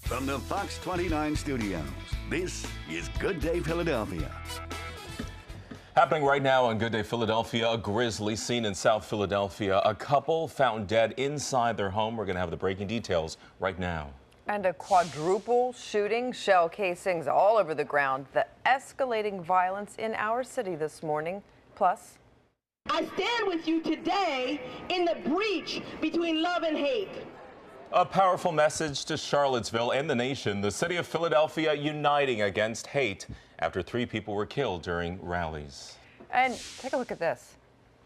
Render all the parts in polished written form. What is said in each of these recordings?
From the Fox 29 studios, this is Good Day Philadelphia. Happening right now on Good Day Philadelphia, a grisly scene in South Philadelphia. A couple found dead inside their home. We're going to have the breaking details right now. And a quadruple shooting, shell casings all over the ground. The escalating violence in our city this morning. Plus, I stand with you today in the breach between love and hate. A powerful message to Charlottesville and the nation. The city of Philadelphia uniting against hate after 3 people were killed during rallies. and take a look at this.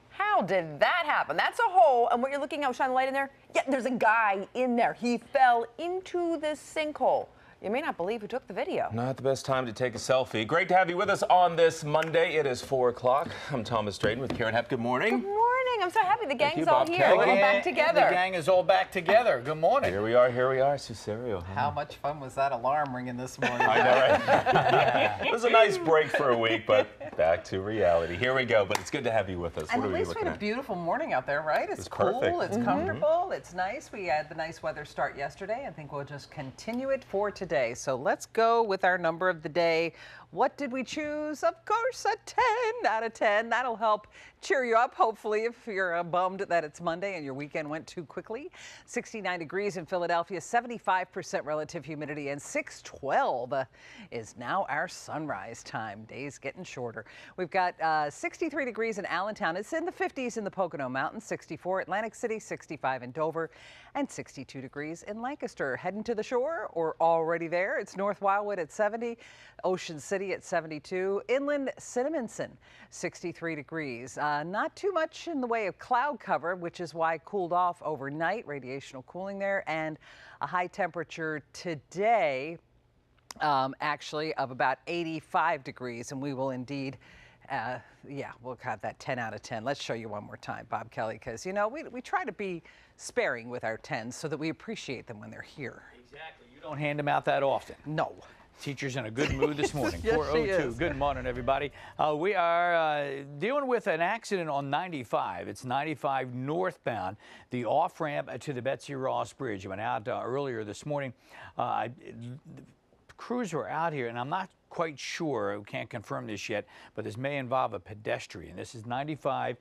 How did that happen? That's a hole, and what you're looking at, shine a light in there? Yeah, there's a guy in there. He fell into this sinkhole. You may not believe who took the video. Not the best time to take a selfie. Great to have you with us on this Monday. It is 4 o'clock. I'm Thomas Drayton with Karen Hepp. Good morning. Good morning. I'm so happy the gang's you, all Bob here. Kelly. We're all back together. The gang is all back together. Good morning. Here we are, Susario. How much fun was that alarm ringing this morning? I know, right? It was a nice break for a week, but back to reality. Here we go, but it's good to have you with us. And What at are we least we looking had a at? beautiful morning out there, right? It's cool, perfect. it's comfortable, it's nice. We had the nice weather start yesterday. I think we'll just continue it for today. So let's go with our number of the day. What did we choose? Of course, a 10 out of 10. That'll help cheer you up, hopefully, if you're bummed that it's Monday and your weekend went too quickly. 69 degrees in Philadelphia, 75% relative humidity, and 6:12 is now our sunrise time. Days getting shorter. We've got 63 degrees in Allentown. It's in the 50s in the Pocono Mountains, 64 Atlantic City, 65 in Dover, and 62 degrees in Lancaster. Heading to the shore or already there, it's North Wildwood at 70, Ocean City at 72, inland Cinnaminson, 63 degrees. Not too much in the way of cloud cover, which is why it cooled off overnight, radiational cooling there, and a high temperature today, actually, of about 85 degrees, and we will indeed we'll have that 10 out of 10. Let's show you one more time, Bob Kelly, because, you know, we try to be sparing with our 10s so that we appreciate them when they're here. Exactly. You don't hand them out that often. No. Teacher's in a good mood this morning. Yes, she 4:02. is. Good morning, everybody. We are dealing with an accident on 95. It's 95 northbound, the off-ramp to the Betsy Ross Bridge. I went out earlier this morning. Crews were out here, and I'm not quite sure, we can't confirm this yet, but this may involve a pedestrian. This is 95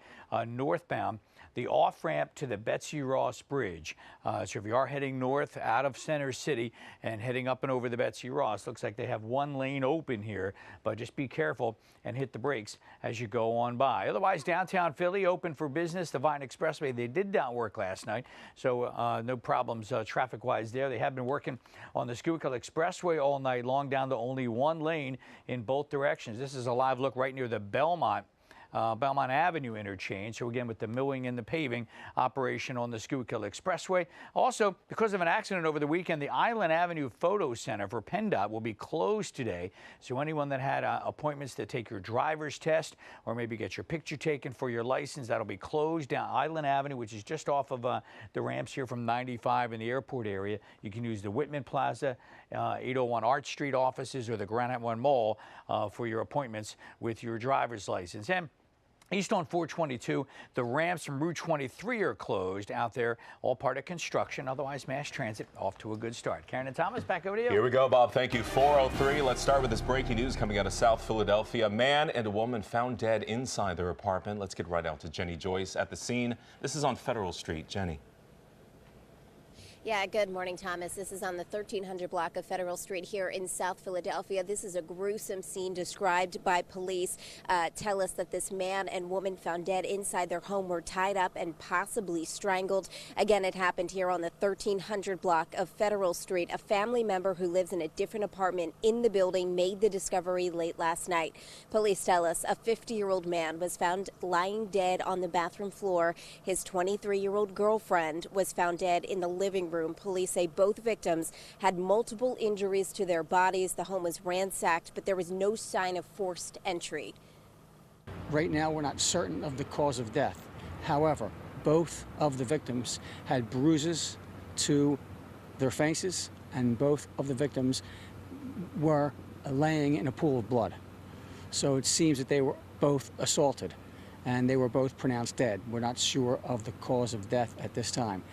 northbound, the off-ramp to the Betsy Ross Bridge. So if you are heading north out of Center City and heading up and over the Betsy Ross, looks like they have one lane open here, but just be careful and hit the brakes as you go on by. Otherwise, downtown Philly open for business. The Vine Expressway, they did not work last night, so no problems traffic-wise there. They have been working on the Schuylkill Expressway all night long, down to only one lane in both directions. This is a live look right near the Belmont Avenue interchange. So again, with the milling and the paving operation on the Schuylkill Expressway. Also, because of an accident over the weekend, the Island Avenue Photo Center for PennDOT will be closed today. So anyone that had appointments to take your driver's test or maybe get your picture taken for your license, that'll be closed down Island Avenue, which is just off of the ramps here from 95 in the airport area. You can use the Whitman Plaza, 801 Arch Street offices, or the Granite One Mall for your appointments with your driver's license. And east on 422, the ramps from Route 23 are closed out there, all part of construction. Otherwise, mass transit off to a good start. Karen and Thomas, back over to you. Here we go, Bob. Thank you. 4:03. Let's start with this breaking news coming out of South Philadelphia. A man and a woman found dead inside their apartment. Let's get right out to Jenny Joyce at the scene. This is on Federal Street. Jenny. Yeah, good morning, Thomas. This is on the 1300 block of Federal Street here in South Philadelphia. This is a gruesome scene described by police. Tell us that this man and woman found dead inside their home were tied up and possibly strangled. Again, it happened here on the 1300 block of Federal Street. A family member who lives in a different apartment in the building made the discovery late last night. Police tell us a 50-year-old man was found lying dead on the bathroom floor. His 23-year-old girlfriend was found dead in the living room. Police say both victims had multiple injuries to their bodies. The home was ransacked, but there was no sign of forced entry. Right now, we're not certain of the cause of death. However, both of the victims had bruises to their faces, and both of the victims were laying in a pool of blood. So it seems that they were both assaulted, and they were both pronounced dead. We're not sure of the cause of death at this time.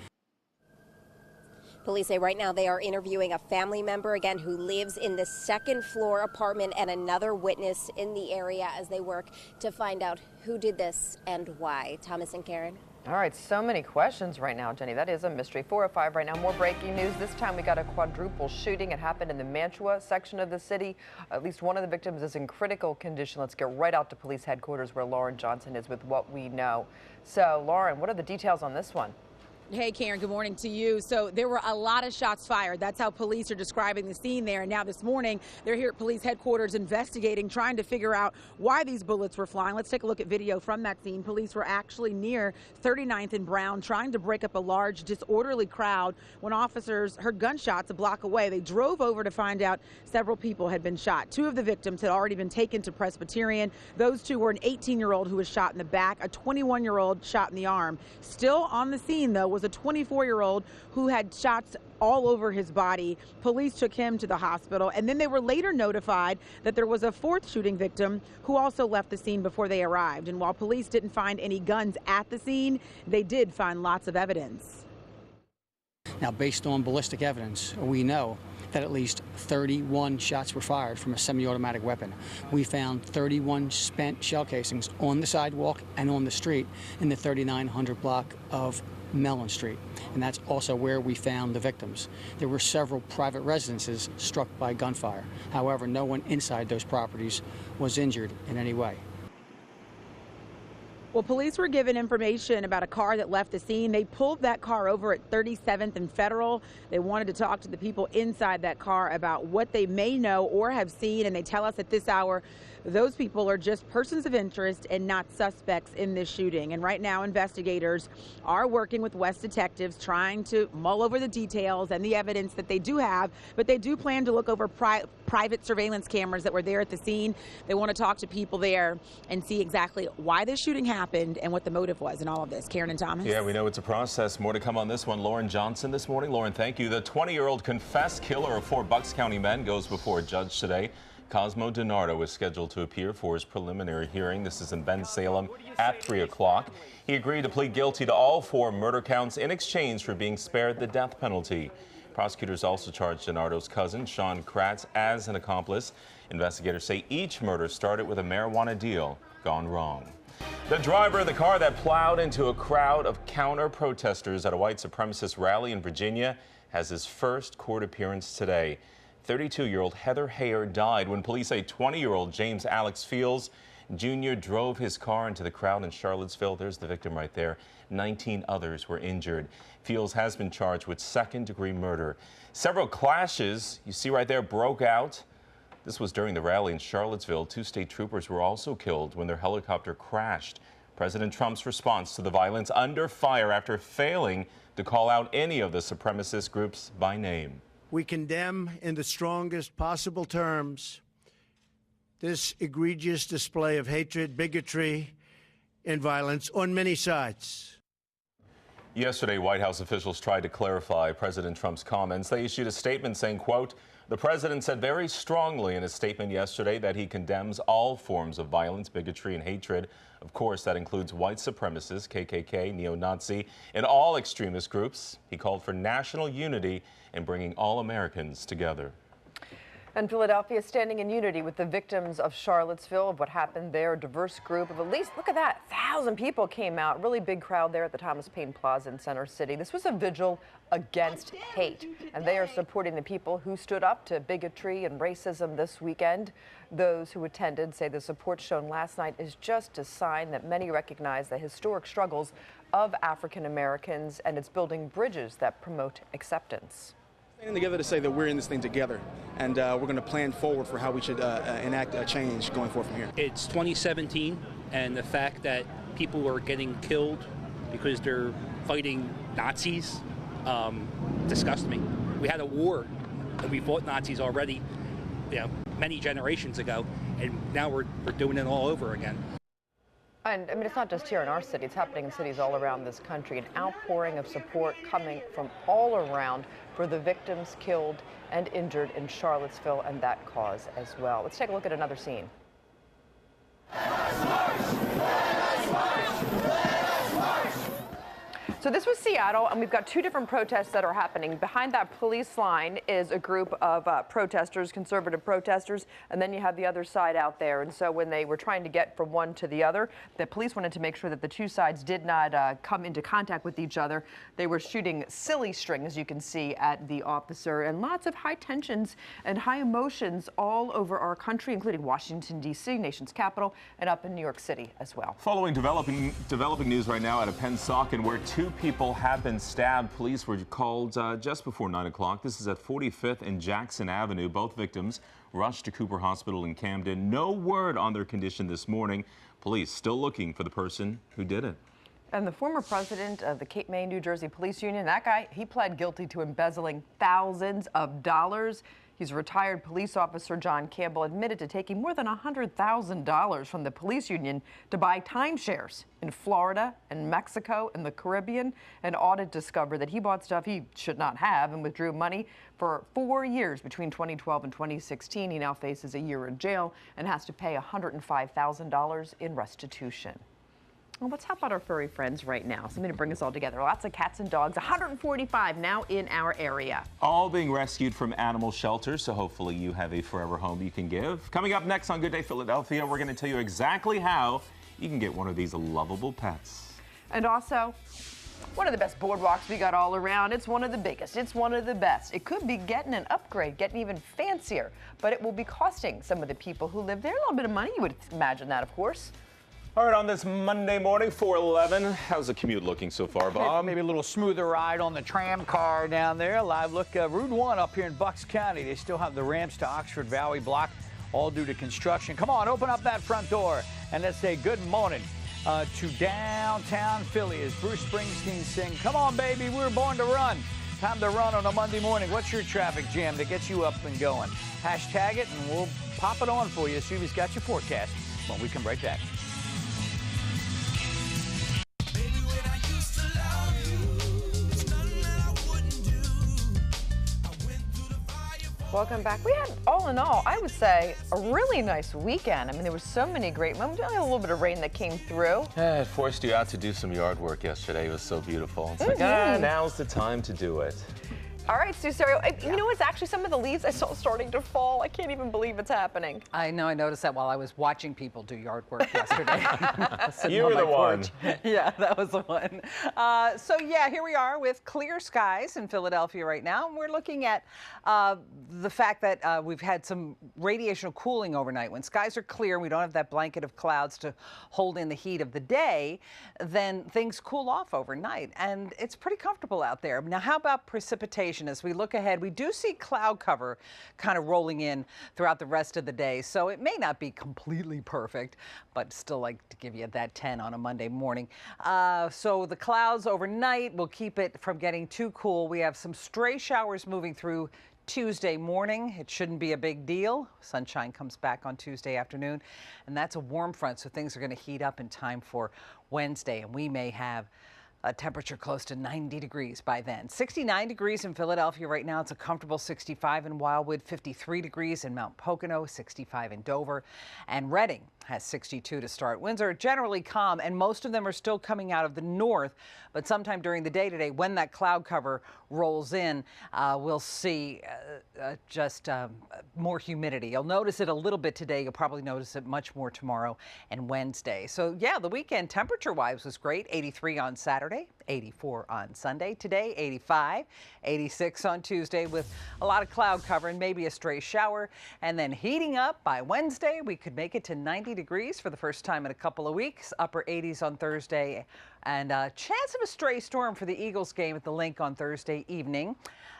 Police say right now they are interviewing a family member, again, who lives in the second floor apartment, and another witness in the area as they work to find out who did this and why. Thomas and Karen. All right, so many questions right now, Jenny. That is a mystery. 4:05 right now. More breaking news. This time we got a quadruple shooting. It happened in the Mantua section of the city. At least one of the victims is in critical condition. Let's get right out to police headquarters where Lauren Johnson is with what we know. So, Lauren, what are the details on this one? Hey, Karen, good morning to you. So there were a lot of shots fired. That's how police are describing the scene there. And now this morning, they're here at police headquarters investigating, trying to figure out why these bullets were flying. Let's take a look at video from that scene. Police were actually near 39th and Brown, trying to break up a large, disorderly crowd when officers heard gunshots a block away. They drove over to find out several people had been shot. Two of the victims had already been taken to Presbyterian. Those two were an 18-year-old who was shot in the back, a 21-year-old shot in the arm. Still on the scene, though, was a 24-year-old who had shots all over his body. Police took him to the hospital, and then they were later notified that there was a fourth shooting victim who also left the scene before they arrived. And while police didn't find any guns at the scene, they did find lots of evidence. Now, based on ballistic evidence, we know that at least 31 shots were fired from a semi-automatic weapon. We found 31 spent shell casings on the sidewalk and on the street in the 3900 block of Mellon Street, and that's also where we found the victims. There were several private residences struck by gunfire. However, no one inside those properties was injured in any way. Well, police were given information about a car that left the scene. They pulled that car over at 37th and Federal. They wanted to talk to the people inside that car about what they may know or have seen, and they tell us at this hour those people are just persons of interest and not suspects in this shooting. And right now, investigators are working with West detectives, trying to mull over the details and the evidence that they do have, but they do plan to look over private surveillance cameras that were there at the scene. They want to talk to people there and see exactly why this shooting happened and what the motive was in all of this. Karen and Thomas? Yeah, we know it's a process. More to come on this one. Lauren Johnson this morning. Lauren, thank you. The 20-year-old confessed killer of 4 Bucks County men goes before a judge today. Cosmo DiNardo is scheduled to appear for his preliminary hearing. This is in Bensalem at 3 o'clock. He agreed to plead guilty to all 4 murder counts in exchange for being spared the death penalty. Prosecutors also charged DiNardo's cousin, Sean Kratz, as an accomplice. Investigators say each murder started with a marijuana deal gone wrong. The driver of the car that plowed into a crowd of counter-protesters at a white supremacist rally in Virginia has his first court appearance today. 32-year-old Heather Heyer died when police say 20-year-old James Alex Fields Jr. drove his car into the crowd in Charlottesville. There's the victim right there. 19 others were injured. Fields has been charged with second-degree murder. Several clashes, you see right there, broke out. This was during the rally in Charlottesville. 2 state troopers were also killed when their helicopter crashed. President Trump's response to the violence under fire after failing to call out any of the supremacist groups by name. We condemn in the strongest possible terms this egregious display of hatred, bigotry, and violence on many sides. Yesterday, White House officials tried to clarify President Trump's comments. They issued a statement saying, quote, "The president said very strongly in a statement yesterday that he condemns all forms of violence, bigotry, and hatred. Of course, that includes white supremacists, KKK, neo-Nazi, and all extremist groups. He called for national unity and bringing all Americans together." And Philadelphia standing in unity with the victims of Charlottesville, of what happened there. A diverse group of at least, look at that, 1,000 people came out. Really big crowd there at the Thomas Paine Plaza in Center City. This was a vigil against hate, and they are supporting the people who stood up to bigotry and racism this weekend. Those who attended say the support shown last night is just a sign that many recognize the historic struggles of African Americans, and it's building bridges that promote acceptance. Standing together to say that we're in this thing together, and we're going to plan forward for how we should enact a change going forward from here. It's 2017, and the fact that people are getting killed because they're fighting Nazis disgusts me. We had a war, and we fought Nazis already, many generations ago, and now we're doing it all over again. And I mean, it's not just here in our city, it's happening in cities all around this country. An outpouring of support coming from all around for the victims killed and injured in Charlottesville and that cause as well. Let's take a look at another scene. So So this was Seattle, and we've got two different protests that are happening. Behind that police line is a group of protesters, conservative protesters, and then you have the other side out there. And so when they were trying to get from one to the other, the police wanted to make sure that the two sides did not come into contact with each other. They were shooting silly string, as you can see, at the officer, and lots of high tensions and high emotions all over our country, including Washington, D.C., nation's capital, and up in New York City as well. Following developing news right now out of Pennsauken, where two people have been stabbed. Police were called just before 9 o'clock. This is at 45th and Jackson Avenue. Both victims rushed to Cooper Hospital in Camden. No word on their condition this morning. Police still looking for the person who did it. And the former president of the Cape May, New Jersey Police Union, that guy, he pled guilty to embezzling thousands of dollars. He's retired police officer John Campbell admitted to taking more than $100,000 from the police union to buy timeshares in Florida and Mexico and the Caribbean. An audit discovered that he bought stuff he should not have and withdrew money for 4 years between 2012 and 2016. He now faces a year in jail and has to pay $105,000 in restitution. Well, let's help out our furry friends right now. Something to bring us all together. Lots of cats and dogs, 145 now in our area. All being rescued from animal shelters, so hopefully you have a forever home you can give. Coming up next on Good Day Philadelphia, we're going to tell you exactly how you can get one of these lovable pets. And also, one of the best boardwalks we got all around. It's one of the biggest. It's one of the best. It could be getting an upgrade, getting even fancier, but it will be costing some of the people who live there a little bit of money. You would imagine that, of course. All right, on this Monday morning, 411, how's the commute looking so far, Bob? Maybe a little smoother ride on the tram car down there. Live look, Route 1 up here in Bucks County. They still have the ramps to Oxford Valley block, all due to construction. Come on, open up that front door, and let's say good morning to downtown Philly as Bruce Springsteen sings, "Come on, baby, we were born to run." Time to run on a Monday morning. What's your traffic jam that gets you up and going? Hashtag it, and we'll pop it on for you. Suvi's got your forecast when we come right back. Welcome back. We had, all in all, I would say, a really nice weekend. I mean, there were so many great moments. Only a little bit of rain that came through. Yeah, it forced you out to do some yard work yesterday. It was so beautiful. It's like, now's the time to do it. All right, Sue Serio, you know what's actually some of the leaves I saw starting to fall. I can't even believe it's happening. I know, I noticed that while I was watching people do yard work yesterday. You were the one. Yeah, that was the one. So yeah, here we are with clear skies in Philadelphia right now. And we're looking at the fact that we've had some radiational cooling overnight. When skies are clear, we don't have that blanket of clouds to hold in the heat of the day, then things cool off overnight. And it's pretty comfortable out there. Now, how about precipitation? As we look ahead, we do see cloud cover kind of rolling in throughout the rest of the day. So it may not be completely perfect, but still like to give you that 10 on a Monday morning. So the clouds overnight will keep it from getting too cool. We have some stray showers moving through Tuesday morning. It shouldn't be a big deal. Sunshine comes back on Tuesday afternoon, and that's a warm front, so things are going to heat up in time for Wednesday, and we may have a temperature close to 90 degrees by then. 69 degrees in Philadelphia right now. It's a comfortable 65 in Wildwood, 53 degrees in Mount Pocono, 65 in Dover, and Reading has 62 to start. Winds are generally calm, and most of them are still coming out of the north, but sometime during the day today, when that cloud cover rolls in, we'll see more humidity. You'll notice it a little bit today. You'll probably notice it much more tomorrow and Wednesday. So yeah, the weekend temperature-wise was great. 83 on Saturday, 84 on Sunday. Today, 85, 86 on Tuesday with a lot of cloud cover and maybe a stray shower. And then heating up by Wednesday, we could make it to 90 degrees for the first time in a couple of weeks. Upper 80s on Thursday, and a chance of a stray storm for the Eagles game at the Link on Thursday evening.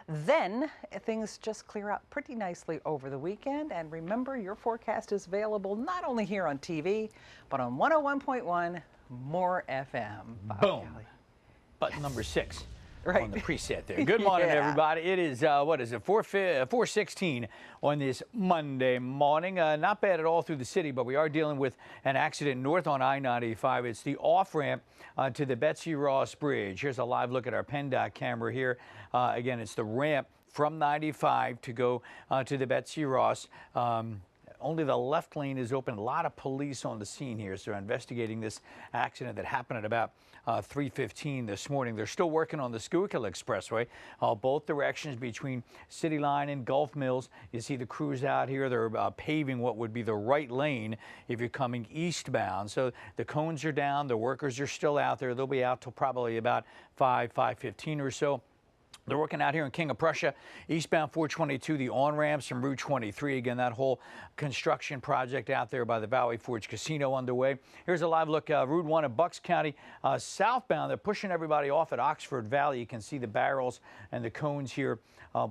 Then things just clear up pretty nicely over the weekend. And remember, your forecast is available not only here on TV, but on 101.1 More FM. Boom. Button number 6 on the preset there. Good morning, everybody. It is, what is it, 4:16 on this Monday morning. Not bad at all through the city, but we are dealing with an accident north on I-95. It's the off-ramp to the Betsy Ross Bridge. Here's a live look at our PennDOT camera here. Again, it's the ramp from 95 to go to the Betsy Ross only the left lane is open. A lot of police on the scene here, so they're investigating this accident that happened at about 3:15 this morning. They're still working on the Schuylkill Expressway, both directions between City Line and Gulf Mills. You see the crews out here. They're paving what would be the right lane if you're coming eastbound. So the cones are down. The workers are still out there. They'll be out till probably about 5:15 or so. They're working out here in King of Prussia, eastbound 422, the on-ramps from Route 23. Again, that whole construction project out there by the Valley Forge Casino underway. Here's a live look, Route 1 in Bucks County. Southbound, they're pushing everybody off at Oxford Valley. You can see the barrels and the cones here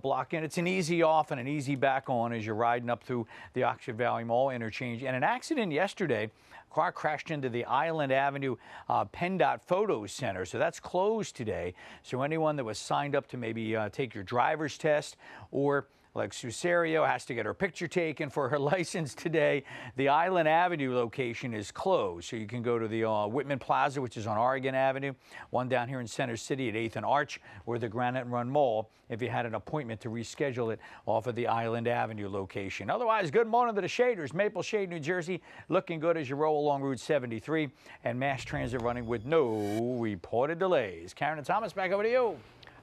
blocking. It's an easy off and an easy back on as you're riding up through the Oxford Valley Mall interchange. And an accident yesterday. Car crashed into the Island Avenue PennDOT Photo Center. So that's closed today. So anyone that was signed up to maybe take your driver's test, or like Susario has to get her picture taken for her license today, the Island Avenue location is closed. So you can go to the Whitman Plaza, which is on Oregon Avenue, one down here in Center City at 8th and Arch, or the Granite Run Mall if you had an appointment to reschedule it off of the Island Avenue location. Otherwise, good morning to the Shaders. Maple Shade, New Jersey, looking good as you roll along Route 73, and mass transit running with no reported delays. Karen and Thomas, back over to you.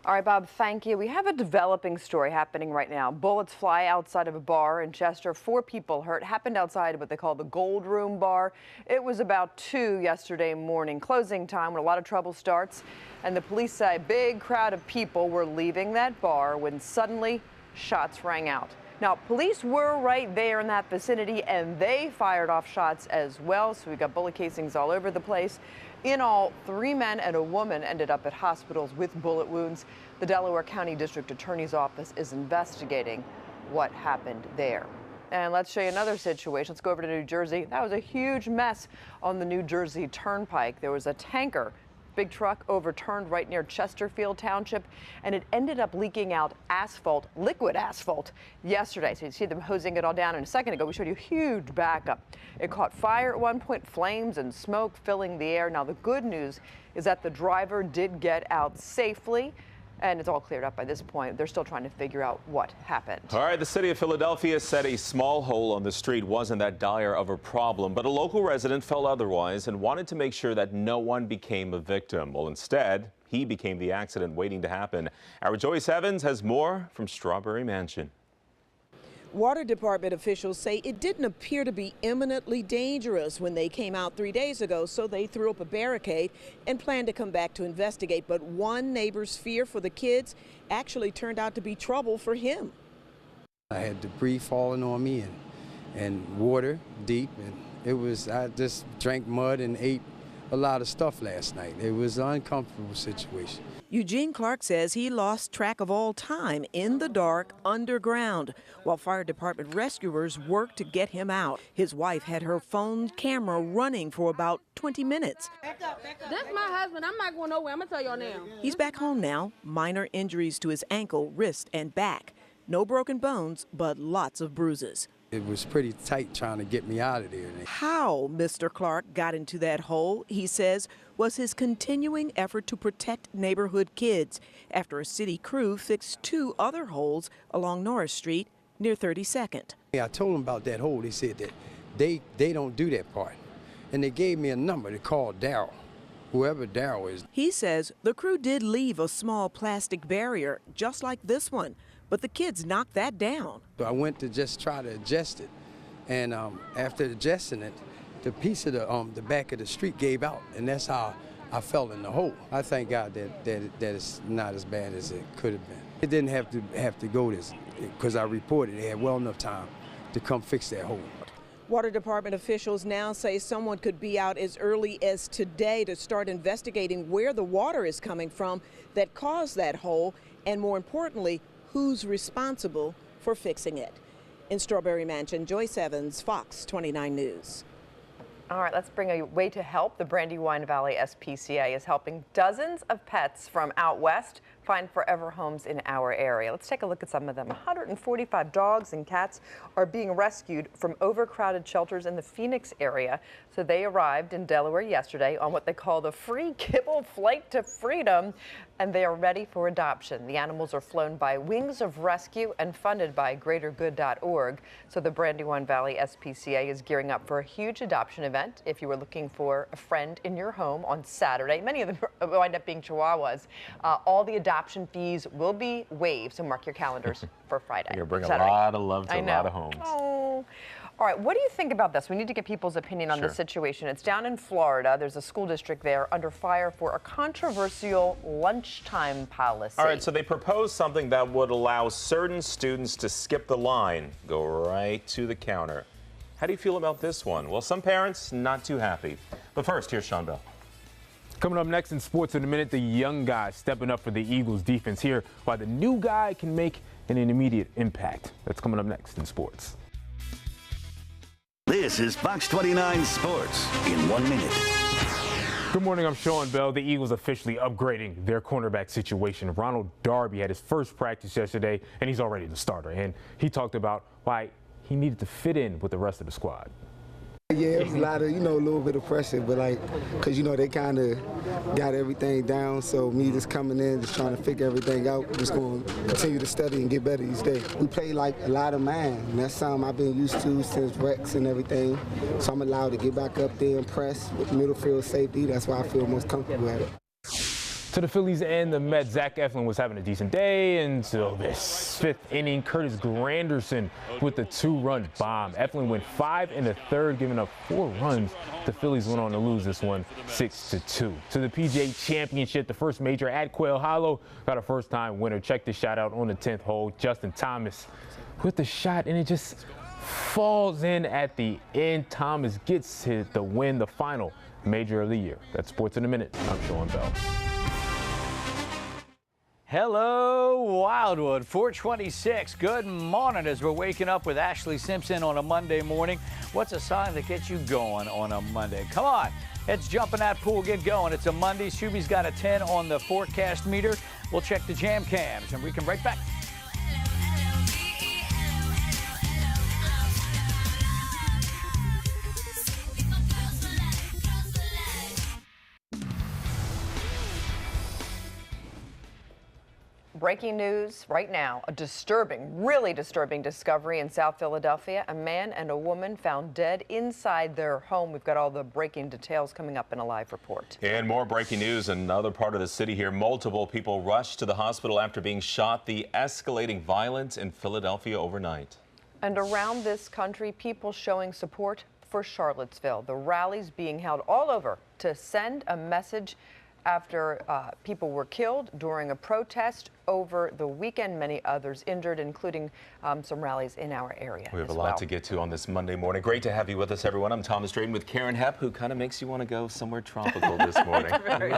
All right, Bob, thank you. We have a developing story happening right now. Bullets fly outside of a bar in Chester. 4 people hurt. Happened outside what they call the Gold Room bar. It was about 2 yesterday morning, closing time, when a lot of trouble starts. And the police say a big crowd of people were leaving that bar when suddenly shots rang out. Now, police were right there in that vicinity, and they fired off shots as well. So we got bullet casings all over the place. In all, 3 men and a woman ended up at hospitals with bullet wounds. The Delaware County District Attorney's Office is investigating what happened there. And let's show you another situation. Let's go over to New Jersey. That was a huge mess on the New Jersey Turnpike. There was a tanker, big truck, overturned right near Chesterfield Township, and it ended up leaking out asphalt, liquid asphalt, yesterday. So you see them hosing it all down. And a second ago, we showed you a huge backup. It caught fire at one point, flames and smoke filling the air. Now, the good news is that the driver did get out safely, and it's all cleared up by this point. They're still trying to figure out what happened. All right, the city of Philadelphia said a small hole on the street wasn't that dire of a problem, but a local resident felt otherwise and wanted to make sure that no one became a victim. Well, instead, he became the accident waiting to happen. Our Joyce Evans has more from Strawberry Mansion. Water Department officials say it didn't appear to be imminently dangerous when they came out 3 days ago, so they threw up a barricade and planned to come back to investigate. But one neighbor's fear for the kids actually turned out to be trouble for him. I had debris falling on me and water deep, and I just drank mud and ate a lot of stuff last night. It was an uncomfortable situation. Eugene Clark says he lost track of all time in the dark underground while fire department rescuers worked to get him out. His wife had her phone camera running for about 20 minutes. That's my husband. I'm not going nowhere. I'm going to tell y'all now. He's back home now. Minor injuries to his ankle, wrist, and back. No broken bones, but lots of bruises. It was pretty tight trying to get me out of there. How Mr. Clark got into that hole, he says, was his continuing effort to protect neighborhood kids after a city crew fixed 2 other holes along Norris Street near 32nd. I told them about that hole. They said that they don't do that part. And they gave me a number to call Daryl, whoever Daryl is. He says the crew did leave a small plastic barrier just like this one, but the kids knocked that down. So I went to just try to adjust it, and after adjusting it, the piece of the back of the street gave out, and that's how I fell in the hole. I thank God that it's not as bad as it could have been. It didn't have to go this, because I reported they had well enough time to come fix that hole. Water Department officials now say someone could be out as early as today to start investigating where the water is coming from that caused that hole, and more importantly, who's responsible for fixing it. In Strawberry Mansion, Joyce Evans, Fox 29 News. All right, let's bring a way to help. The Brandywine Valley SPCA is helping dozens of pets from out west find forever homes in our area. Let's take a look at some of them. 145 dogs and cats are being rescued from overcrowded shelters in the Phoenix area. So they arrived in Delaware yesterday on what they call the free kibble flight to freedom. and they are ready for adoption. The animals are flown by Wings of Rescue and funded by GreaterGood.org. So the Brandywine Valley SPCA is gearing up for a huge adoption event. If you were looking for a friend in your home on Saturday, many of them wind up being Chihuahuas. All the adoption fees will be waived, so mark your calendars for Friday. You're going to bring Saturday. a lot of love to a lot of homes. Oh. All right, what do you think about this? We need to get people's opinion on this situation. It's down in Florida. There's a school district there under fire for a controversial lunchtime policy. All right, so they proposed something that would allow certain students to skip the line, go right to the counter. How do you feel about this one? Well, some parents not too happy. But first, here's Sean Bell. Coming up next in Sports in a Minute, the young guy stepping up for the Eagles defense here, while the new guy can make an immediate impact. That's coming up next in Sports. This is Fox 29 Sports in 1 minute. Good morning, I'm Sean Bell. The Eagles officially upgrading their cornerback situation. Ronald Darby had his first practice yesterday, and he's already the starter. And he talked about why he needed to fit in with the rest of the squad. Yeah, it was a lot of, a little bit of pressure, but because, they kind of got everything down. So me just coming in, just trying to figure everything out, just going to continue to study and get better each day. We play a lot of man, and that's something I've been used to since Rex and everything. So I'm allowed to get back up there and press with middle field safety. That's why I feel most comfortable at it. To the Phillies and the Mets, Zach Eflin was having a decent day until this fifth inning. Curtis Granderson with the 2-run bomb. Eflin went 5 in the third, giving up 4 runs. The Phillies went on to lose this one 6-2. To the PGA Championship, the first major at Quail Hollow got a first-time winner. Check the shot out on the 10th hole. Justin Thomas with the shot, and it just falls in at the end. Thomas gets the win, the final major of the year. That's Sports in a Minute. I'm Sean Bell. Hello, Wildwood, 426. Good morning as we're waking up with Ashley Simpson on a Monday morning. What's a song that gets you going on a Monday? Come on, let's jump in that pool, get going. It's a Monday. Shuby's got a 10 on the forecast meter. We'll check the jam cams and we come right back. Breaking news right now, a disturbing, really disturbing discovery in South Philadelphia. A man and a woman found dead inside their home. We've got all the breaking details coming up in a live report. And more breaking news in another part of the city here. Multiple people rushed to the hospital after being shot. The escalating violence in Philadelphia overnight. And around this country, people showing support for Charlottesville. The rallies being held all over to send a message after people were killed during a protest over the weekend. Many others injured, including some rallies in our area. We have a lot to get to on this Monday morning. Great to have you with us, everyone. I'm Thomas Drayton with Karen Hepp, who kind of makes you want to go somewhere tropical this morning. Dreaming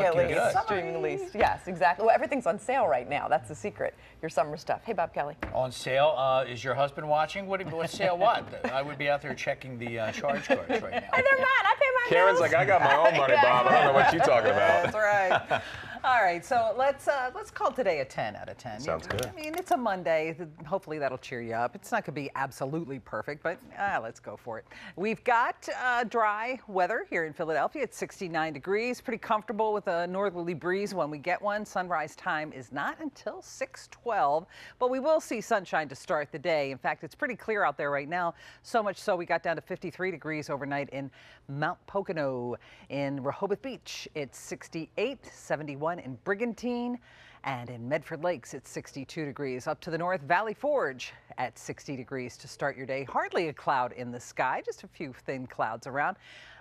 at least. Dreaming at least. Yes, exactly. Well, everything's on sale right now. That's the secret. Your summer stuff. Hey, Bob Kelly. On sale. Is your husband watching? What sale what? I would be out there checking the charge cards right now. They're mine. I pay my Karen's like, I got my own money, Bob. I don't know what you're talking about. That's right. All right, so let's call today a 10 out of 10. Sounds good. I mean, it's a Monday. Hopefully that'll cheer you up. It's not going to be absolutely perfect, but let's go for it. We've got dry weather here in Philadelphia. It's 69 degrees, pretty comfortable with a northerly breeze when we get one. Sunrise time is not until 6:12, but we will see sunshine to start the day. In fact, it's pretty clear out there right now, so much so we got down to 53 degrees overnight in Mount Pocono. In Rehoboth Beach, it's 68, 71 in Brigantine, and in Medford Lakes, it's 62 degrees. Up to the north, Valley Forge at 60 degrees to start your day. Hardly a cloud in the sky, just a few thin clouds around.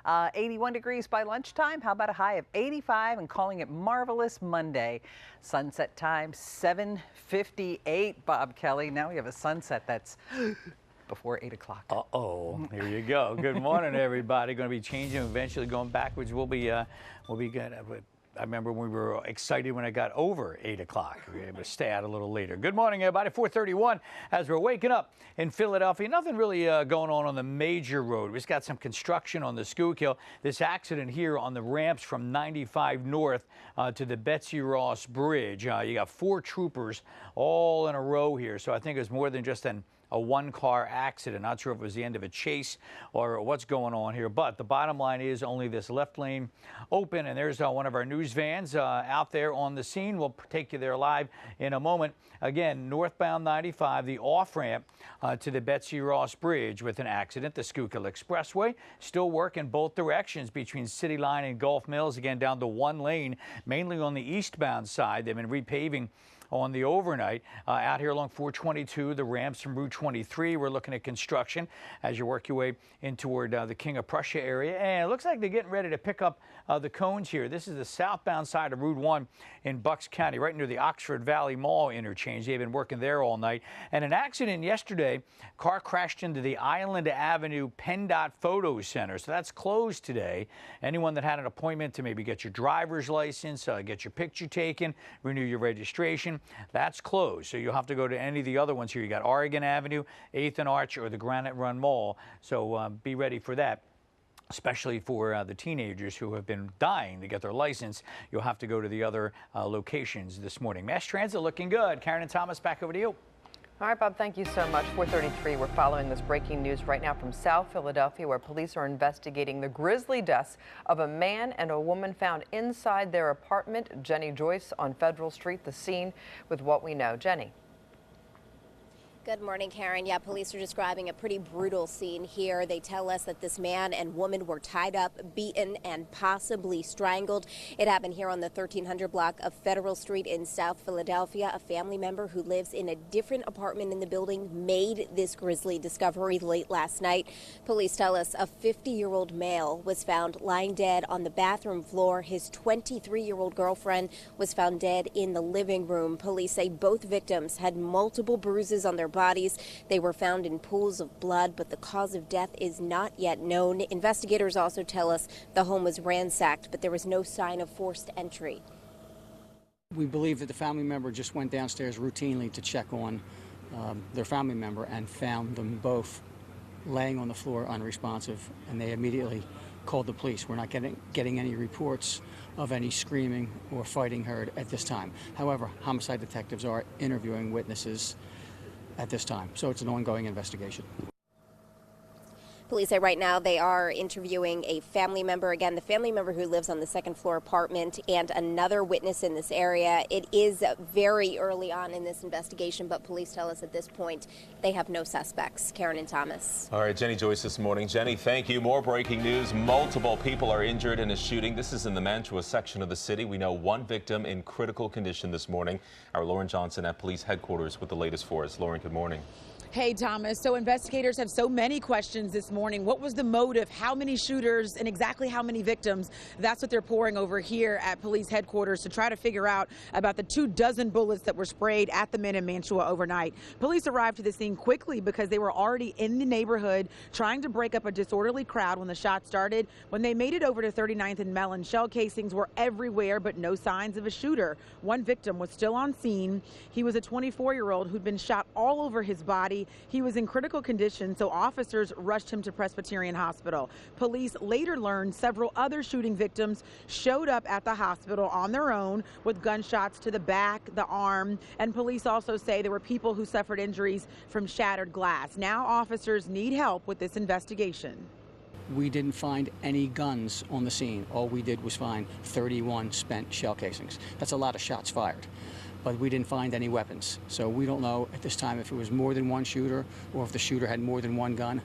81 degrees by lunchtime. How about a high of 85 and calling it Marvelous Monday. Sunset time, 7:58, Bob Kelly. Now we have a sunset that's before 8 o'clock. Uh-oh, here you go. Good morning, everybody. Going to be changing, eventually going backwards. We'll be good. I remember we were excited when it got over 8 o'clock. We were able to stay out a little later. Good morning, everybody. 4:31 as we're waking up in Philadelphia. Nothing really going on the major road. We just got some construction on the Schuylkill. This accident here on the ramps from 95 north to the Betsy Ross Bridge. You got 4 troopers all in a row here. So I think it was more than just a one-car accident. Not sure if it was the end of a chase or what's going on here, but the bottom line is only this left lane open, and there's one of our news news vans out there on the scene. We'll take you there live in a moment. Again, northbound 95, the off-ramp to the Betsy Ross Bridge with an accident. The Schuylkill Expressway still work in both directions between City Line and Gulf Mills, again down to one lane, mainly on the eastbound side. They've been repaving on the overnight. Out here along 422, the ramps from Route 23, we're looking at construction as you work your way in toward the King of Prussia area. And it looks like they're getting ready to pick up the cones here. This is the southbound side of Route 1 in Bucks County, right near the Oxford Valley Mall interchange. They've been working there all night. And an accident yesterday, car crashed into the Island Avenue PennDOT Photo Center. So that's closed today. Anyone that had an appointment to maybe get your driver's license, get your picture taken, renew your registration, that's closed. So you'll have to go to any of the other ones here. You got Oregon Avenue, 8th and Arch, or the Granite Run Mall. So be ready for that. Especially for the teenagers who have been dying to get their license. You'll have to go to the other locations this morning. Mass transit looking good. Karen and Thomas, back over to you. All right, Bob, thank you so much. 4:33, we're following this breaking news right now from South Philadelphia, where police are investigating the grisly deaths of a man and a woman found inside their apartment. Jenny Joyce on Federal Street, the scene with what we know. Jenny. Good morning, Karen. Yeah, police are describing a pretty brutal scene here. They tell us that this man and woman were tied up, beaten, and possibly strangled. It happened here on the 1300 block of Federal Street in South Philadelphia. A family member who lives in a different apartment in the building made this grisly discovery late last night. Police tell us a 50-year-old male was found lying dead on the bathroom floor. His 23-year-old girlfriend was found dead in the living room. Police say both victims had multiple bruises on their bodies. They were found in pools of blood, but the cause of death is not yet known. Investigators also tell us the home was ransacked, but there was no sign of forced entry. We believe that the family member just went downstairs routinely to check on their family member and found them both laying on the floor unresponsive, and they immediately called the police. We're not getting any reports of any screaming or fighting heard at this time. However, homicide detectives are interviewing witnesses at this time, so it's an ongoing investigation. Police say right now they are interviewing a family member, again, the family member who lives on the second floor apartment, and another witness in this area. It is very early on in this investigation, but police tell us at this point they have no suspects. Karen and Thomas. All right, Jenny Joyce this morning. Jenny, thank you. More breaking news. Multiple people are injured in a shooting. This is in the Mantua section of the city. We know one victim in critical condition this morning. Our Lauren Johnson at police headquarters with the latest for us. Lauren, good morning. Hey, Thomas. So investigators have so many questions this morning. What was the motive? How many shooters and exactly how many victims? That's what they're pouring over here at police headquarters to try to figure out about the 24 bullets that were sprayed at the men in Mantua overnight. Police arrived to the scene quickly because they were already in the neighborhood trying to break up a disorderly crowd when the shot started. When they made it over to 39th and Mellon, shell casings were everywhere, but no signs of a shooter. One victim was still on scene. He was a 24-year-old who'd been shot all over his body. He was in critical condition, so officers rushed him to Presbyterian Hospital. Police later learned several other shooting victims showed up at the hospital on their own with gunshots to the back, the arm, and police also say there were people who suffered injuries from shattered glass. Now officers need help with this investigation. We didn't find any guns on the scene. All we did was find 31 spent shell casings. That's a lot of shots fired. But we didn't find any weapons. So we don't know at this time if it was more than one shooter or if the shooter had more than one gun.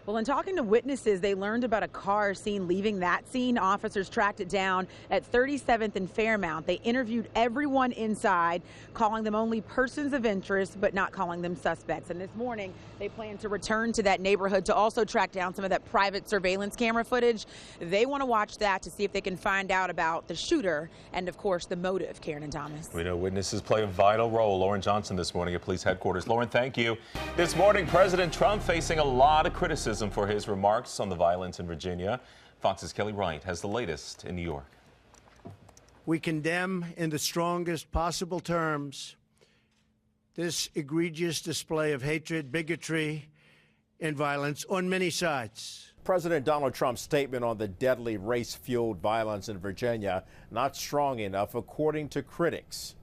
Well, in talking to witnesses, they learned about a car seen leaving that scene. Officers tracked it down at 37th and Fairmount. They interviewed everyone inside, calling them only persons of interest, but not calling them suspects. And this morning, they plan to return to that neighborhood to also track down some of that private surveillance camera footage. They want to watch that to see if they can find out about the shooter and, of course, the motive. Karen and Thomas. We know witnesses play a vital role. Lauren Johnson this morning at police headquarters. Lauren, thank you. This morning, President Trump facing a lot of criticism for his remarks on the violence in Virginia. Fox's Kelly Wright has the latest in New York. We condemn in the strongest possible terms this egregious display of hatred, bigotry, and violence on many sides. President Donald Trump's statement on the deadly race-fueled violence in Virginia not strong enough, according to critics.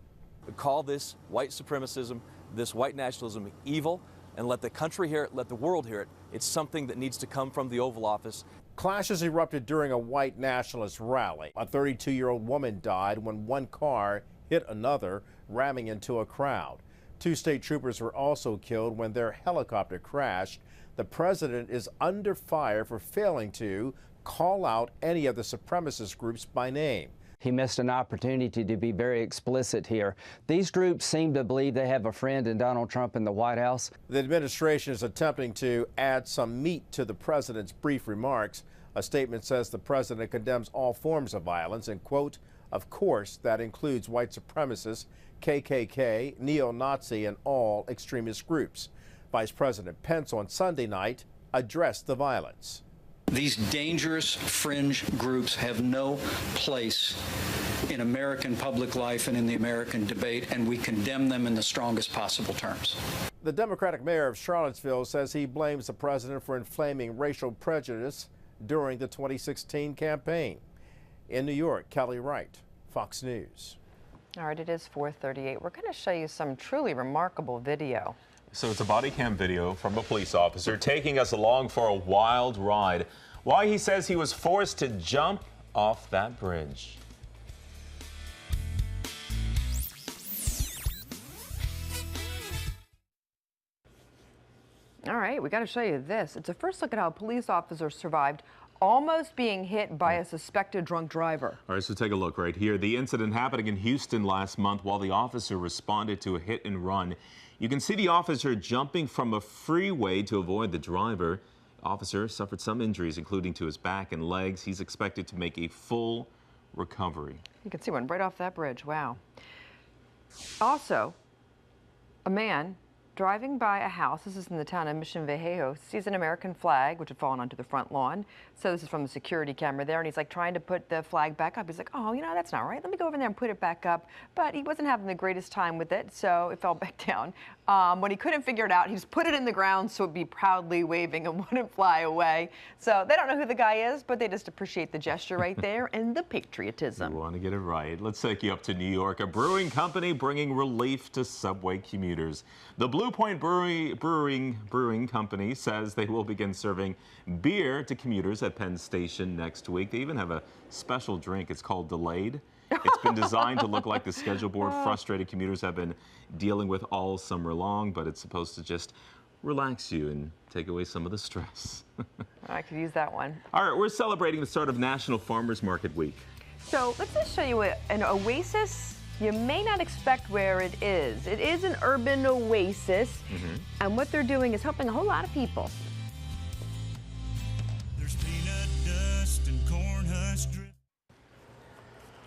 Call this white supremacism, this white nationalism evil, and let the country hear it, let the world hear it. It's something that needs to come from the Oval Office. Clashes erupted during a white nationalist rally. A 32-year-old woman died when one car hit another, ramming into a crowd. 2 state troopers were also killed when their helicopter crashed. The president is under fire for failing to call out any of the supremacist groups by name. He missed an opportunity to be very explicit here. These groups seem to believe they have a friend in Donald Trump in the White House. The administration is attempting to add some meat to the president's brief remarks. A statement says the president condemns all forms of violence and, quote, of course, that includes white supremacists, KKK, neo-Nazi, and all extremist groups. Vice President Pence on Sunday night addressed the violence. These dangerous fringe groups have no place in American public life and in the American debate, and we condemn them in the strongest possible terms. The Democratic mayor of Charlottesville says he blames the president for inflaming racial prejudice during the 2016 campaign. In New York, Kelly Wright, Fox News. All right, it is 4:38. We're going to show you some truly remarkable video. So it's a body cam video from a police officer taking us along for a wild ride. Why he says he was forced to jump off that bridge. All right, we got to show you this. It's a first look at how a police officer survived almost being hit by a suspected drunk driver. All right, so take a look right here. The incident happening in Houston last month while the officer responded to a hit and run. You can see the officer jumping from a freeway to avoid the driver. The officer suffered some injuries, including to his back and legs. He's expected to make a full recovery. You can see one right off that bridge. Wow. Also, a man driving by a house, this is in the town of Mission Viejo, sees an American flag, which had fallen onto the front lawn. So this is from the security camera there, and he's like trying to put the flag back up. He's like, oh, you know, that's not right. Let me go over there and put it back up. But he wasn't having the greatest time with it, so it fell back down. When he couldn't figure it out, he just put it in the ground so it'd be proudly waving and wouldn't fly away. So they don't know who the guy is, but they just appreciate the gesture right there and the patriotism. You want to get it right. Let's take you up to New York. A brewing company bringing relief to subway commuters. The Blue Point Brewing Company says they will begin serving beer to commuters at Penn Station next week. They even have a special drink. It's called Delayed. It's been designed to look like the schedule board frustrated commuters have been dealing with all summer long, but it's supposed to just relax you and take away some of the stress. I could use that one. All right, we're celebrating the start of National Farmers Market Week. So let's just show you an oasis you may not expect where it is. It is an urban oasis, and what they're doing is helping a whole lot of people. There's peanut dust and corn husk drip.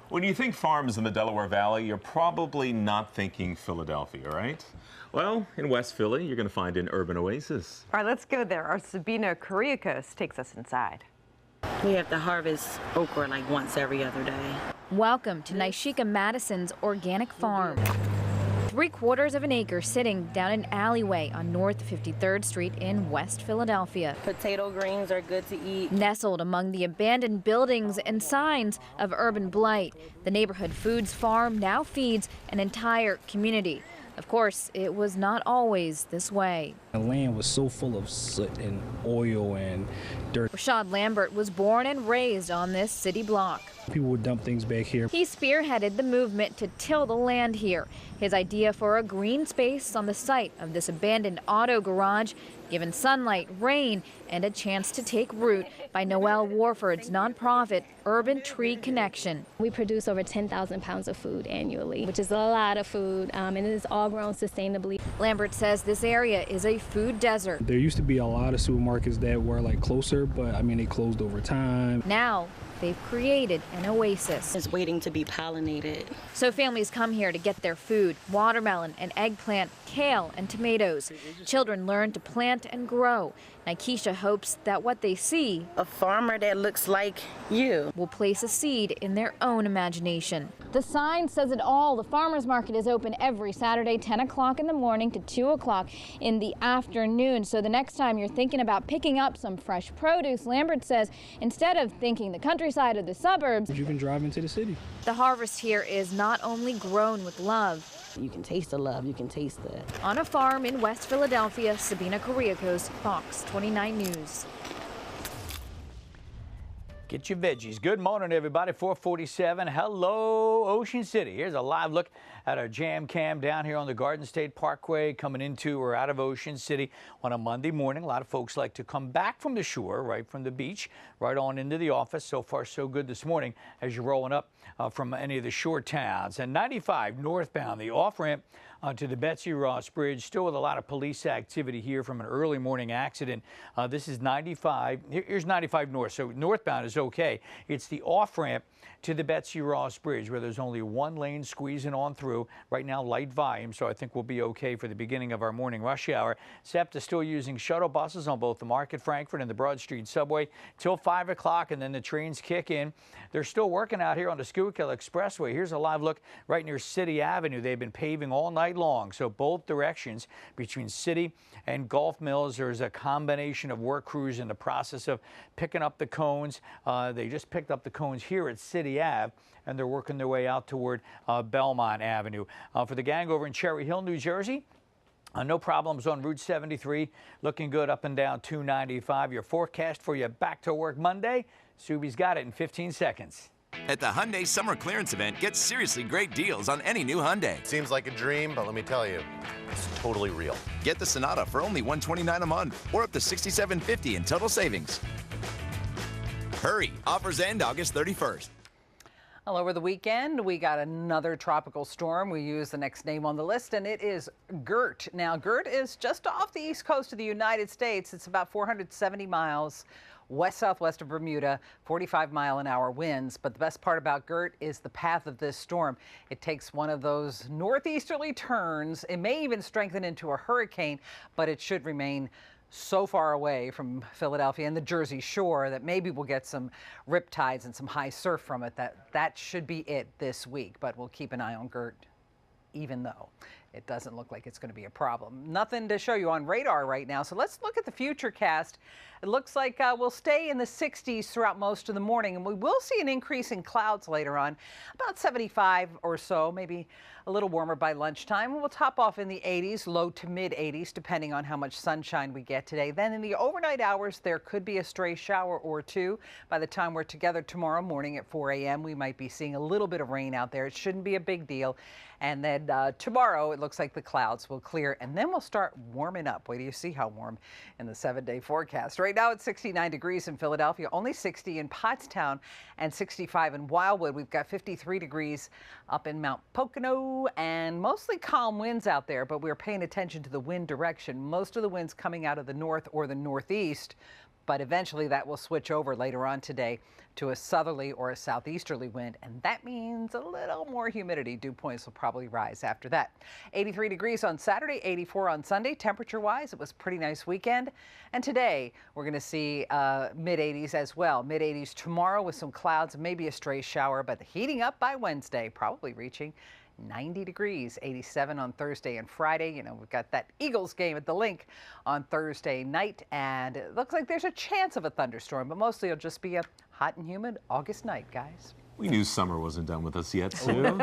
When you think farms in the Delaware Valley, you're probably not thinking Philadelphia, right? Well, in West Philly, you're going to find an urban oasis. All right, let's go there. Our Sabina Kariakos takes us inside. We have to harvest okra like once every other day. Welcome to Nishika Madison's organic farm. 3/4 of an acre sitting down an alleyway on North 53rd Street in West Philadelphia. Potato greens are good to eat. Nestled among the abandoned buildings and signs of urban blight, the neighborhood foods farm now feeds an entire community. Of course, it was not always this way. The land was so full of soot and oil and dirt. Rashad Lambert was born and raised on this city block. People would dump things back here. He spearheaded the movement to till the land here. His idea for a green space on the site of this abandoned auto garage, given sunlight, rain, and a chance to take root by Noel Warford's nonprofit Urban Tree Connection. We produce over 10,000 pounds of food annually, which is a lot of food, and it is all grown sustainably. Lambert says this area is a food desert. There used to be a lot of supermarkets that were like closer, but I mean, they closed over time. Now, they've created an oasis. It's waiting to be pollinated. So families come here to get their food, watermelon and eggplant, kale and tomatoes. Children learn to plant and grow. Nikesha hopes that what they see, a farmer that looks like you, will place a seed in their own imagination. The sign says it all. The farmers market is open every Saturday, 10 o'clock in the morning to 2 o'clock in the afternoon. So the next time you're thinking about picking up some fresh produce, Lambert says, instead of thinking the countryside or the suburbs, you can drive into the city. The harvest here is not only grown with love. You can taste the love, you can taste it. On a farm in West Philadelphia, Sabina Kariakos, Fox 29 News. Get your veggies. Good morning, everybody. 447. Hello, Ocean City. Here's a live look at our jam cam down here on the Garden State Parkway, coming into or out of Ocean City on a Monday morning. A lot of folks like to come back from the shore, right from the beach, right on into the office. So far, so good this morning as you're rolling up from any of the shore towns. And 95 northbound, the off-ramp to the Betsy Ross Bridge, still with a lot of police activity here from an early morning accident. This is 95. Here's 95 north, so northbound is okay. It's the off-ramp to the Betsy Ross Bridge where there's only one lane squeezing on through. Right now, light volume, so I think we'll be okay for the beginning of our morning rush hour. SEPTA still using shuttle buses on both the Market Frankford and the Broad Street Subway till 5 o'clock, and then the trains kick in. They're still working out here on the Schuylkill Expressway. Here's a live look right near City Avenue. They've been paving all night long, so both directions between City and Gulf Mills, there's a combination of work crews in the process of picking up the cones. They just picked up the cones here at City Ave, and they're working their way out toward Belmont Avenue. For the gang over in Cherry Hill, New Jersey, no problems on Route 73. Looking good up and down 295. Your forecast for you back to work Monday. Subi's got it in 15 seconds. At the Hyundai Summer Clearance Event, get seriously great deals on any new Hyundai. Seems like a dream, but let me tell you, it's totally real. Get the Sonata for only $129 a month, or up to $67.50 in total savings. Hurry, offers end August 31st. All over the weekend, we got another tropical storm. We use the next name on the list, and it is Gert. Now, Gert is just off the east coast of the United States. It's about 470 miles west-southwest of Bermuda, 45-mile-an-hour winds. But the best part about Gert is the path of this storm. It takes one of those northeasterly turns. It may even strengthen into a hurricane, but it should remain so far away from Philadelphia and the Jersey Shore that maybe we'll get some riptides and some high surf from it. That should be it this week, but we'll keep an eye on Gert, even though it doesn't look like it's going to be a problem. Nothing to show you on radar right now, so let's look at the futurecast. It looks like we'll stay in the 60s throughout most of the morning, and we will see an increase in clouds later on, about 75 or so, maybe a little warmer by lunchtime. We'll top off in the 80s, low to mid 80s, depending on how much sunshine we get today. Then in the overnight hours, there could be a stray shower or two. By the time we're together tomorrow morning at 4 a.m., we might be seeing a little bit of rain out there. It shouldn't be a big deal. And then tomorrow, it looks like the clouds will clear, and then we'll start warming up. Wait till you see how warm in the 7-day forecast. Right now, it's 69 degrees in Philadelphia, only 60 in Pottstown, and 65 in Wildwood. We've got 53 degrees up in Mount Pocono, and mostly calm winds out there, but we're paying attention to the wind direction. Most of the winds coming out of the north or the northeast, but eventually that will switch over later on today to a southerly or a southeasterly wind, and that means a little more humidity. Dew points will probably rise after that. 83 degrees on Saturday, 84 on Sunday. Temperature-wise, it was a pretty nice weekend. And today, we're going to see mid-80s as well. Mid-80s tomorrow with some clouds and maybe a stray shower, but heating up by Wednesday, probably reaching 90 degrees, 87 on Thursday and Friday. You know, we've got that Eagles game at the Link on Thursday night, and it looks like there's a chance of a thunderstorm, but mostly it'll just be a hot and humid August night, guys. We knew summer wasn't done with us yet, Sue.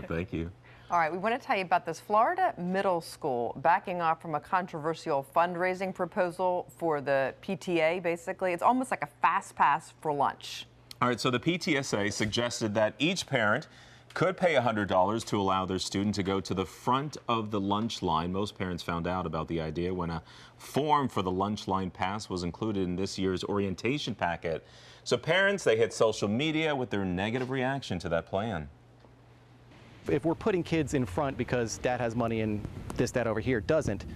Thank you. All right, we want to tell you about this Florida middle school backing off from a controversial fundraising proposal for the PTA, basically. It's almost like a fast pass for lunch. All right, so the PTSA suggested that each parent could pay $100 to allow their student to go to the front of the lunch line. Most parents found out about the idea when a form for the lunch line pass was included in this year's orientation packet. So parents, they hit social media with their negative reaction to that plan. If we're putting kids in front because dad has money and this dad over here doesn't,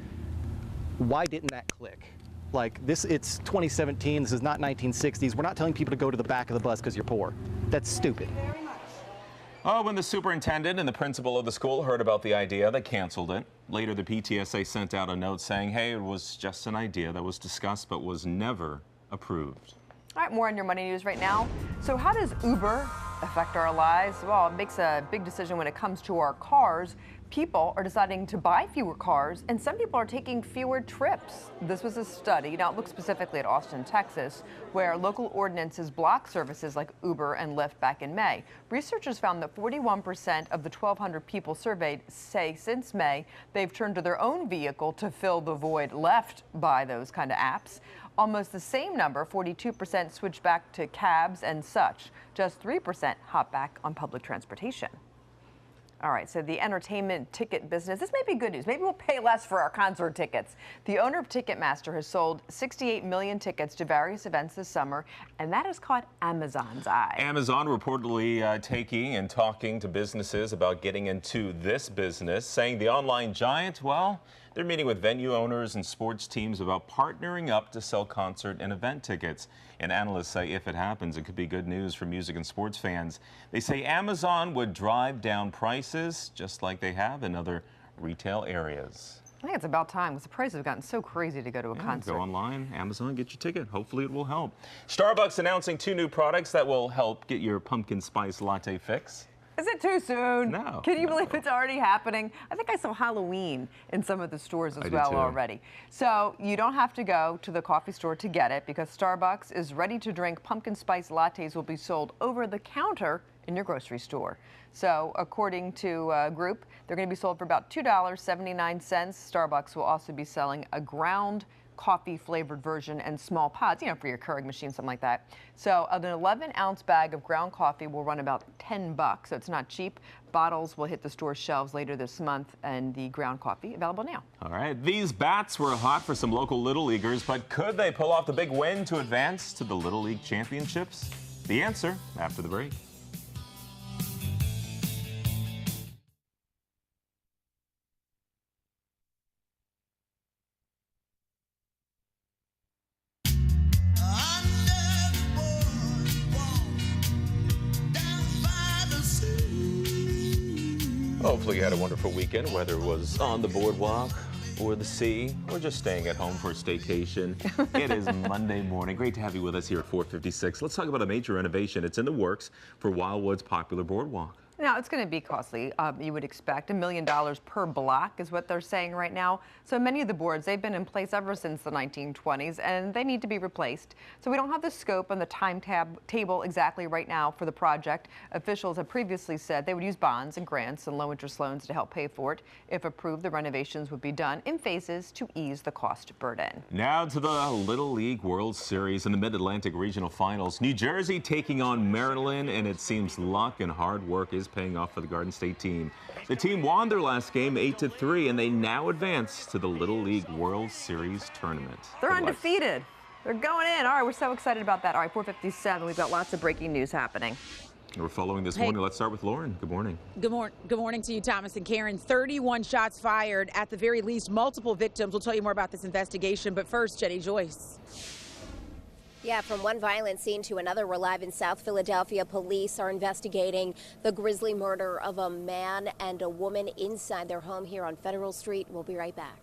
why didn't that click? Like this, it's 2017, this is not 1960s. We're not telling people to go to the back of the bus because you're poor. That's stupid. Oh, when the superintendent and the principal of the school heard about the idea, they canceled it. Later, the PTSA sent out a note saying, hey, it was just an idea that was discussed but was never approved. All right, more on your money news right now. So how does Uber affect our lives? Well, it makes a big decision when it comes to our cars. People are deciding to buy fewer cars, and some people are taking fewer trips. This was a study, now look specifically at Austin, Texas, where local ordinances block services like Uber and Lyft back in May. Researchers found that 41% of the 1,200 people surveyed say since May they've turned to their own vehicle to fill the void left by those kind of apps. Almost the same number, 42%, switched back to cabs and such. Just 3% hop back on public transportation. All right, so the entertainment ticket business, this may be good news. Maybe we'll pay less for our concert tickets. The owner of Ticketmaster has sold 68 million tickets to various events this summer, and that has caught Amazon's eye. Amazon reportedly taking and talking to businesses about getting into this business, saying the online giant, well, they're meeting with venue owners and sports teams about partnering up to sell concert and event tickets. And analysts say if it happens, it could be good news for music and sports fans. They say Amazon would drive down prices just like they have in other retail areas. I think it's about time because the prices have gotten so crazy to go to a concert. Go online, Amazon, get your ticket. Hopefully it will help. Starbucks announcing 2 new products that will help get your pumpkin spice latte fix. Is it too soon? No. Can you believe it's already happening? I think I saw Halloween in some of the stores as well already. So you don't have to go to the coffee store to get it because Starbucks is ready to drink pumpkin spice lattes will be sold over the counter in your grocery store. So according to a group, they're going to be sold for about $2.79. Starbucks will also be selling a ground coffee flavored version and small pods, for your Keurig machine, something like that. So an 11-ounce bag of ground coffee will run about $10, so it's not cheap. Bottles will hit the store shelves later this month, and the ground coffee available now. All right, these bats were hot for some local Little Leaguers, but could they pull off the big win to advance to the Little League Championships? The answer after the break. Hopefully you had a wonderful weekend, whether it was on the boardwalk or the sea or just staying at home for a staycation. It is Monday morning. Great to have you with us here at 456. Let's talk about a major renovation. It's in the works for Wildwood's popular boardwalk. Now, it's going to be costly. You would expect $1 million per block is what they're saying right now. So many of the boards, they've been in place ever since the 1920s, and they need to be replaced. So we don't have the scope and the timetable exactly right now for the project. Officials have previously said they would use bonds and grants and low-interest loans to help pay for it. If approved, the renovations would be done in phases to ease the cost burden. Now to the Little League World Series in the Mid-Atlantic Regional Finals. New Jersey taking on Maryland, and it seems luck and hard work is paying off for the Garden State team. The team won their last game 8-3, and they now advance to the Little League World Series tournament. They're undefeated. They're going in. All right, we're so excited about that. All right, 457, we've got lots of breaking news happening. We're following this morning. Let's start with Lauren. Good morning. Good morning to you, Thomas and Karen. 31 shots fired, at the very least, multiple victims. We'll tell you more about this investigation, but first, Jenny Joyce. Yeah, from one violent scene to another, we're live in South Philadelphia. Police are investigating the grisly murder of a man and a woman inside their home here on Federal Street. We'll be right back.